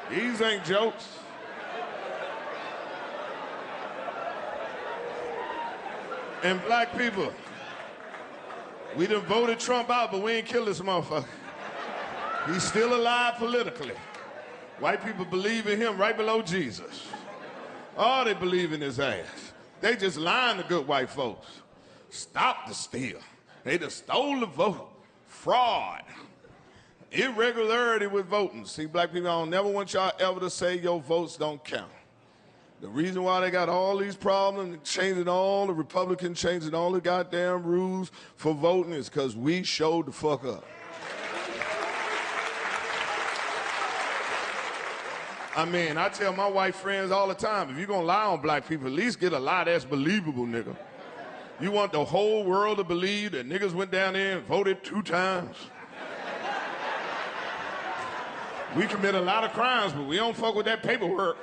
These ain't jokes. And black people, we done voted Trump out, but we ain't killed this motherfucker. He's still alive politically. White people believe in him right below Jesus. Oh, they believe in his ass. They just lying to good white folks. Stop the steal. They just stole the vote. Fraud. Irregularity with voting. See, black people, I don't never want y'all ever to say your votes don't count. The reason why they got all these problems, changing all the Republicans, changing all the goddamn rules for voting is because we showed the fuck up. I mean, I tell my white friends all the time, if you're gonna lie on black people, at least get a lie that's believable, nigga. You want the whole world to believe that niggas went down there and voted 2 times? We commit a lot of crimes, but we don't fuck with that paperwork.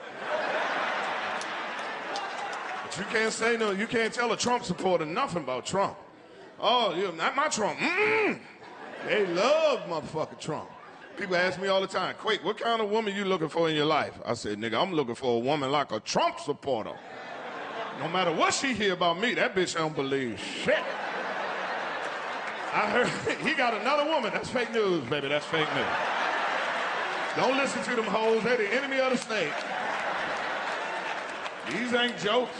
But you can't say no, you can't tell a Trump supporter nothing about Trump. Oh, you're not my Trump. They love motherfucking Trump. People ask me all the time, Quake, what kind of woman you looking for in your life? I said, nigga, I'm looking for a woman like a Trump supporter. No matter what she hear about me, that bitch don't believe shit. I heard he got another woman. That's fake news, baby. That's fake news. Don't listen to them hoes. They're the enemy of the state. These ain't jokes.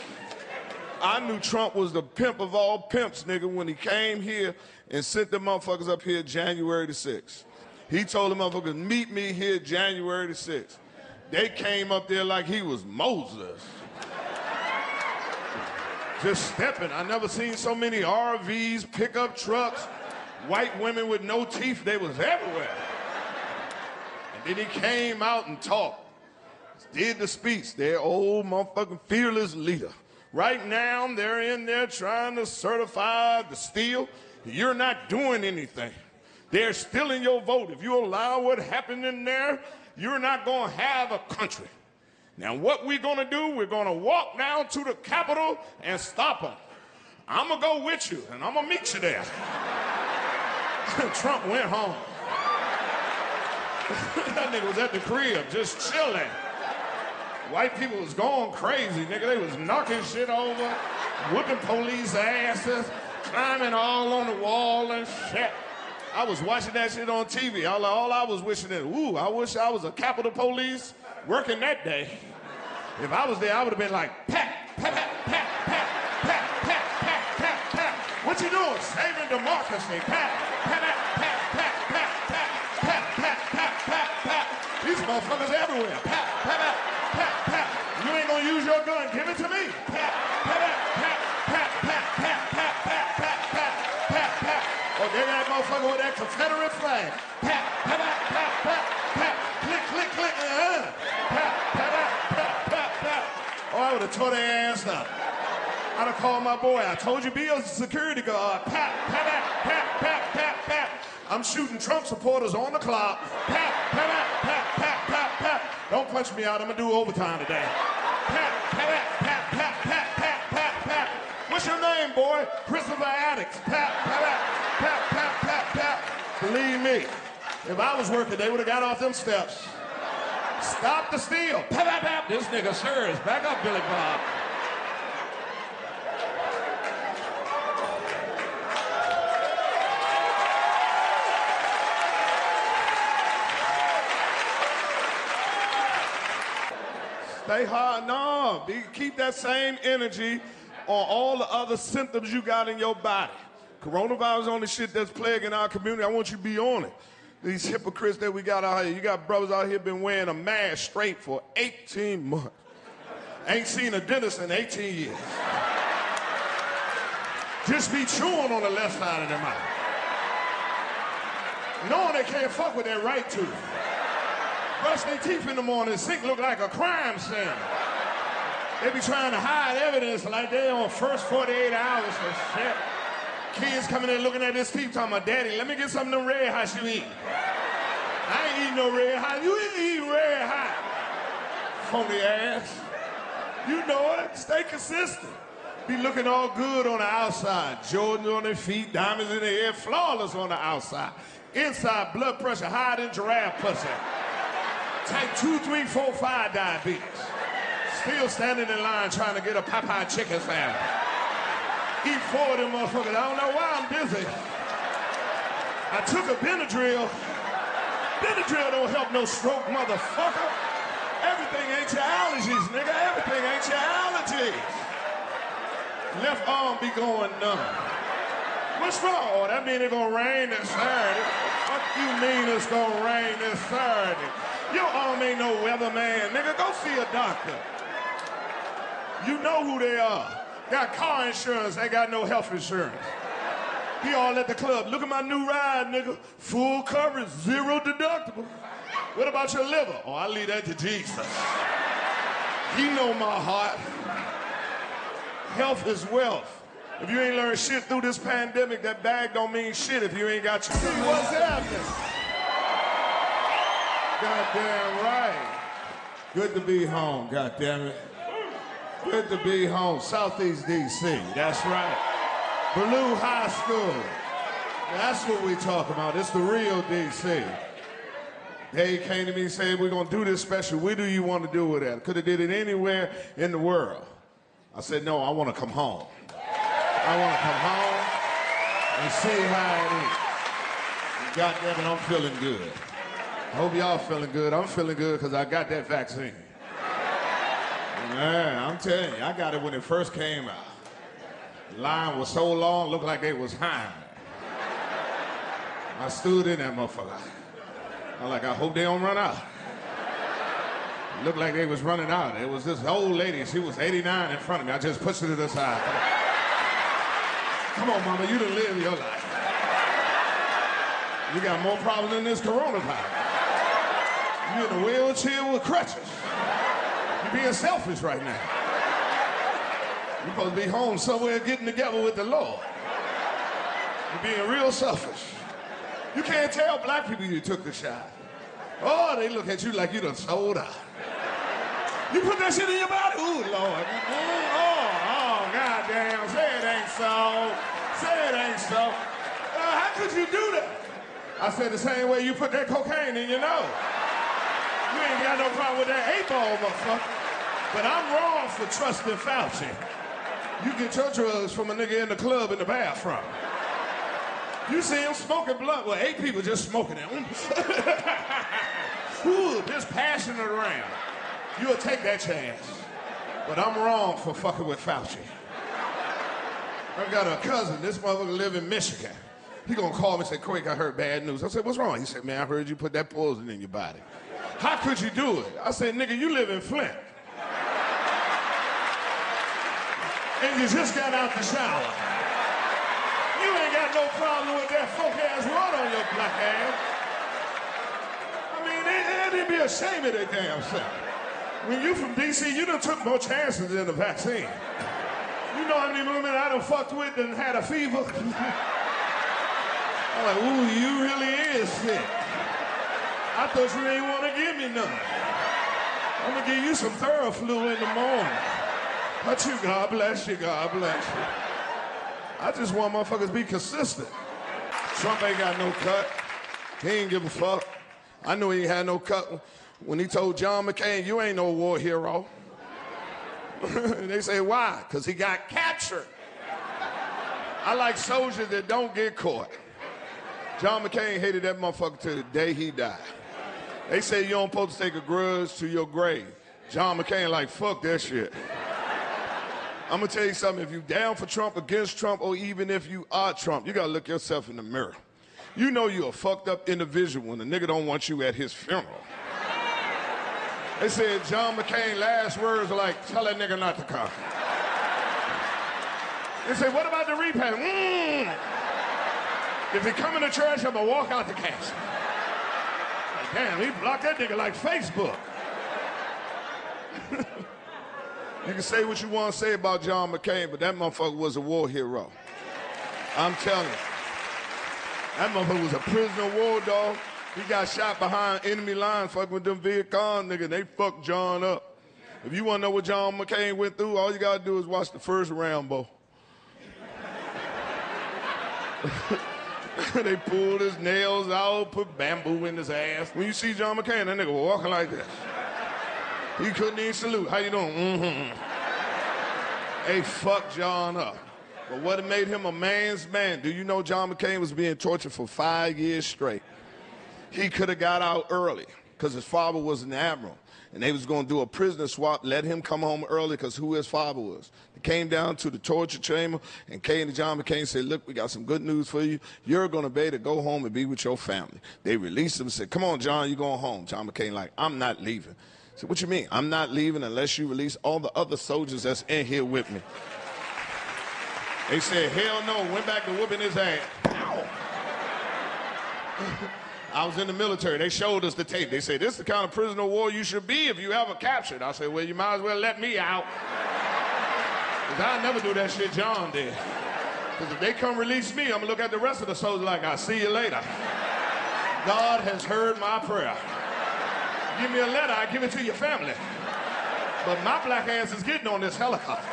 I knew Trump was the pimp of all pimps, nigga, when he came here and sent the motherfuckers up here January the 6th. He told the motherfuckers, meet me here January the 6th. They came up there like he was Moses. Just stepping. I never seen so many RVs, pickup trucks, white women with no teeth. They was everywhere. And then he came out and talked. Did the speech. Their old motherfucking fearless leader. Right now, they're in there trying to certify the steal. You're not doing anything. They're stealing your vote. If you allow what happened in there, you're not going to have a country. Now, what we're going to do, we're going to walk down to the Capitol and stop them. I'm going to go with you, and I'm going to meet you there. Trump went home. That nigga was at the crib, just chilling. White people was going crazy, nigga. They was knocking shit over, whooping police asses, climbing all on the wall and shit. I was watching that shit on TV. All I was wishing is, ooh, I wish I was a Capitol Police working that day. If I was there, I would have been like, pat, pat, pat, pat, pat, pat, pat, pat, pat, pat. What you doing? Saving democracy. Pat, pat, pat, pat, pat, pat, pat, pat, pat, pat, pat, pat. These motherfuckers everywhere. Pat, pat, pat, pat, pat. You ain't gonna use your gun. Give it to me. Pat, pat, pat, pat, pat, pat, pat, pat, pat, pat, pat, pat, pat. Oh, they got that motherfucker with that Confederate flag. Pat, pat, pat, pat, pat, pat. Click, click, click. Pat, pat, pat, pat, pat, pat. Oh, I would have tore their ass up. I'd have called my boy. I told you, be a security guard. Pat, pat, pat, pat, pat, pat, pat. I'm shooting Trump supporters on the clock. Pat, pat, pat, pat, pat, pat, pat. Don't punch me out. I'm gonna do overtime today. Pat, pat, pat, pat, pat, pat, pat, pat. What's your name, boy? Christopher Addicts. Pat, pat, pat, pat, pat, pat, pat. Believe me, if I was working, they would have got off them steps. Stop the steal. Pat, pat, pat. This nigga sure is. Back up, Billy Bob. Stay hard, no. Keep that same energy on all the other symptoms you got in your body. Coronavirus is on the shit that's plaguing our community. I want you to be on it. These hypocrites that we got out here. You got brothers out here been wearing a mask straight for 18 months. Ain't seen a dentist in 18 years. Just be chewing on the left side of their mouth. Knowing they can't fuck with their right tooth. Brush their teeth in the morning, the sink look like a crime scene. They be trying to hide evidence like they on first 48 hours or shit. Kids coming in looking at this teeth talking about, Daddy, let me get some of them red hots you eat. I ain't eating no red hot. You ain't eating red hot. Phony ass. You know it. Stay consistent. Be looking all good on the outside. Jordans on their feet, diamonds in their hair, flawless on the outside. Inside, blood pressure higher than giraffe pussy. Type 2, 3, 4, 5 diabetes. Still standing in line trying to get a Popeye chicken sandwich. Eat 4 of them motherfuckers. I don't know why I'm dizzy. I took a Benadryl. Benadryl don't help no stroke, motherfucker. Everything ain't your allergies, nigga. Everything ain't your allergies. Left arm be going numb. What's wrong? Oh, that mean it's gonna rain this Saturday. What you mean it's gonna rain this Saturday? Your arm ain't no weatherman, nigga. Go see a doctor. You know who they are. Got car insurance, ain't got no health insurance. He all at the club. Look at my new ride, nigga. Full coverage, 0 deductible. What about your liver? Oh, I leave that to Jesus. He know my heart. Health is wealth. If you ain't learned shit through this pandemic, that bag don't mean shit if you ain't got your... What's happening? Goddamn right. Good to be home, goddamn it. Good to be home. Southeast D.C., that's right. Blue High School. That's what we talk about. It's the real D.C. They came to me and said, we're going to do this special. Where do you want to do it at? Could have did it anywhere in the world. I said, no, I want to come home. I want to come home and see how it is. Goddamn it, I'm feeling good. I hope y'all feeling good. I'm feeling good because I got that vaccine. Man, I'm telling you, I got it when it first came out. The line was so long, looked like they was hiring me. I stood in that motherfucker. I'm like, I hope they don't run out. It looked like they was running out. It was this old lady, she was 89 in front of me. I just pushed her to the side. Come on, mama, you done live your life. You got more problems than this coronavirus. You in a wheelchair with crutches. You're being selfish right now. You're supposed to be home somewhere getting together with the Lord. You're being real selfish. You can't tell black people you took the shot. Oh, they look at you like you done sold out. You put that shit in your body? Ooh, Lord. Goddamn. Say it ain't so. Say it ain't so. How could you do that? I said the same way you put that cocaine in your nose. You ain't got no problem with that 8-ball, motherfucker. But I'm wrong for trusting Fauci. You get your drugs from a nigga in the club in the bathroom. You see him smoking blunt. Well, 8 people just smoking it. Ooh, just passing it around. You'll take that chance. But I'm wrong for fucking with Fauci. I got a cousin. This motherfucker live in Michigan. He gonna call me and say, Quake, I heard bad news. I said, what's wrong? He said, man, I heard you put that poison in your body. How could you do it? I said, nigga, you live in Flint. And you just got out the shower. You ain't got no problem with that folk-ass water on your black ass. I mean, they'd be ashamed of their damn self. When you from D.C., you done took more chances than the vaccine. You know how many women I done fucked with and had a fever? I'm like, ooh, you really is sick. I thought you didn't want to give me none. I'm gonna give you some Theraflu in the morning. But you, God bless you, God bless you. I just want motherfuckers to be consistent. Trump ain't got no cut. He ain't give a fuck. I knew he ain't had no cut when he told John McCain, you ain't no war hero. And they say, why? Because he got captured. I like soldiers that don't get caught. John McCain hated that motherfucker till the day he died. They say you don't supposed to take a grudge to your grave. John McCain like, fuck that shit. I'm gonna tell you something, if you down for Trump, against Trump, or even if you are Trump, you gotta look yourself in the mirror. You know you're a fucked up individual when a nigga don't want you at his funeral. They said John McCain's last words are like, tell that nigga not to come. They say, what about the repayment? If he coming to church, I'm gonna walk out the casket. Like, damn, he blocked that nigga like Facebook. You can say what you want to say about John McCain, but that motherfucker was a war hero. I'm telling you. That motherfucker was a prisoner of war, dog. He got shot behind enemy lines fucking with them Viet Cong niggas. They fucked John up. If you want to know what John McCain went through, all you got to do is watch the first Rambo. They pulled his nails out, put bamboo in his ass. When you see John McCain, that nigga was walking like this. He couldn't even salute. How you doing? Mm-hmm. They fucked John up. But what made him a man's man, do you know John McCain was being tortured for 5 years straight? He could have got out early because his father was an admiral. And they was going to do a prisoner swap, let him come home early because who his father was. They came down to the torture chamber and came to John McCain and said, look, we got some good news for you. You're going to be able to go home and be with your family. They released him and said, come on, John, you're going home. John McCain like, I'm not leaving. I said, what you mean? I'm not leaving unless you release all the other soldiers that's in here with me. They said, hell no, went back to whooping his ass. Ow. I was in the military. They showed us the tape. They said, this is the kind of prisoner of war you should be if you ever captured. I said, well, you might as well let me out. Because I'll never do that shit John did. Because if they come release me, I'm going to look at the rest of the soldiers like, I'll see you later. God has heard my prayer. Give me a letter, I give it to your family. But my black ass is getting on this helicopter.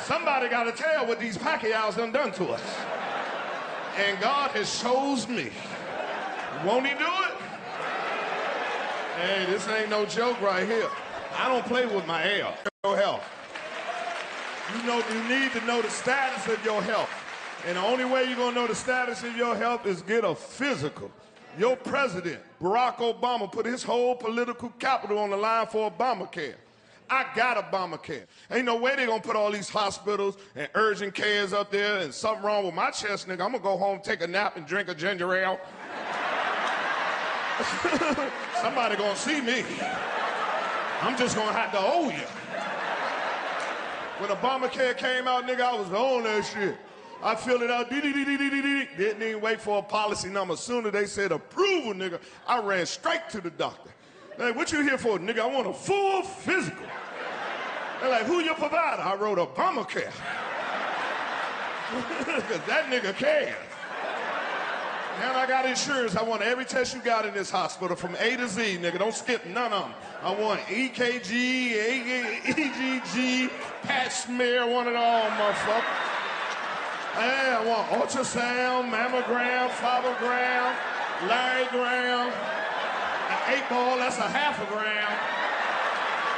Somebody got to tell what these Pacquiaos done to us. And God has chose me. Won't he do it? Hey, this ain't no joke right here. I don't play with my health. You need to know the status of your health. And the only way you're going to know the status of your health is get a physical. Your president, Barack Obama, put his whole political capital on the line for Obamacare. I got Obamacare. Ain't no way they gonna put all these hospitals and urgent cares up there and something wrong with my chest, nigga. I'm gonna go home, take a nap, and drink a ginger ale. Somebody gonna see me. I'm just gonna have to owe you. When Obamacare came out, nigga, I was on that shit. I filled it out, didn't even wait for a policy number. As soon as they said approval, nigga, I ran straight to the doctor. Hey, what you here for, nigga? I want a full physical. They're like, who your provider? I wrote Obamacare. Because that nigga cares. And I got insurance. I want every test you got in this hospital from A to Z, nigga. Don't skip none of them. I want EKG, EGG, Pap smear, one of all, motherfucker. Hey, I want ultrasound, mammogram, phlebogram, larrygram. An 8 ball, that's a half a gram.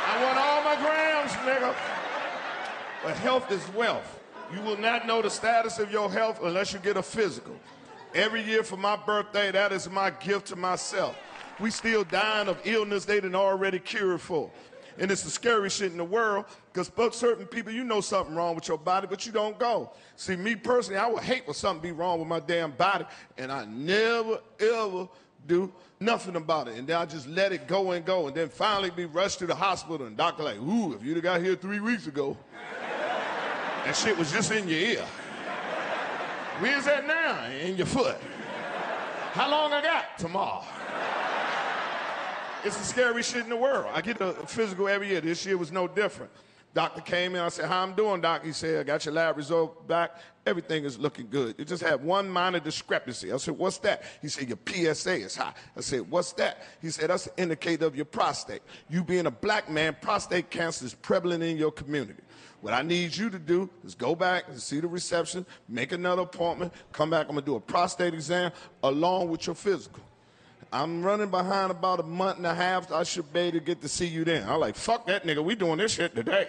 I want all my grams, nigga. But health is wealth. You will not know the status of your health unless you get a physical. Every year for my birthday, that is my gift to myself. We still dying of illness they done already cured for. And it's the scary shit in the world, because certain people, you know something wrong with your body, but you don't go. See, me personally, I would hate for something be wrong with my damn body, and I never, ever do nothing about it. And then I just let it go and go, and then finally be rushed to the hospital, and doctor like, ooh, if you'd have got here 3 weeks ago, that shit was just in your ear. Where's that now? In your foot. How long I got? Tomorrow. It's the scary shit in the world. I get a physical every year. This year was no different. Doctor came in, I said, how I'm doing, doc? He said, I got your lab result back. Everything is looking good. You just have one minor discrepancy. I said, what's that? He said, your PSA is high. I said, what's that? He said, that's an indicator of your prostate. You being a black man, prostate cancer is prevalent in your community. What I need you to do is go back and see the reception, make another appointment, come back, I'm gonna do a prostate exam along with your physical. I'm running behind about a month and a half. I should be able to get to see you then. I'm like, fuck that nigga, we doing this shit today.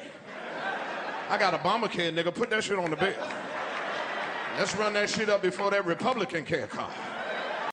I got Obamacare, nigga, put that shit on the bill. Let's run that shit up before that Republican care comes.